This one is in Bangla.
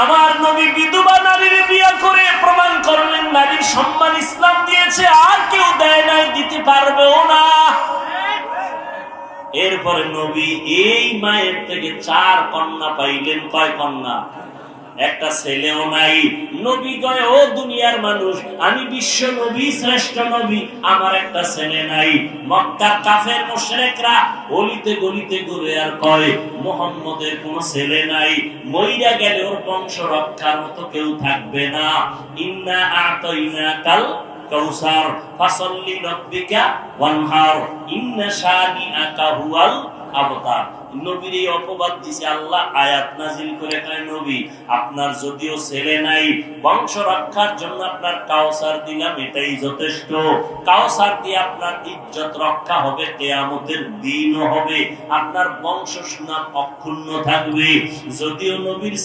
আমার নবী বিধবা নারীর বিয়ে করে প্রমাণ করলেন নারীর সম্মান ইসলাম দিয়েছে, আর কেউ দেয় নাই, দিতে পারবেও না। এরপরে নবী এই মায়ের থেকে 4 কন্যা পাইলেন। কয় কন্যা? একটা ছেলেও নাই। নবী কয়, ও দুনিয়ার মানুষ, আমি বিশ্ব নবী, শ্রেষ্ঠ নবী, আমার একটা ছেলে নাই। মক্কার কাফের মুশরিকরা অলিতে গলিতে ঘুরে আর কয়, মুহাম্মদের কোনো ছেলে নাই, মইরা গেলে ওর বংশ রক্ষার মতো কেউ থাকবে না। ইন্না আতাইনাকাল কাউসার ফাসাল্লি রাব্বিকা ওয়ানহার ইন্না শানিআকা হুয়াল আবতার। নবীর এই অপবাদ দিছে আল্লাহ, আয়াত নাজিল করে কয়, নবী আপনার যদিও ছেলে নাই, বংশ রক্ষার জন্য আপনার কাউসার দিলাম, এটাই যথেষ্ট। কাউসার দিয়ে আপনার ইজ্জত রক্ষা হবে, কিয়ামতের দিনও হবে, আপনার বংশ সুনাম অক্ষুণ্ণ থাকবে। যদিও নবীর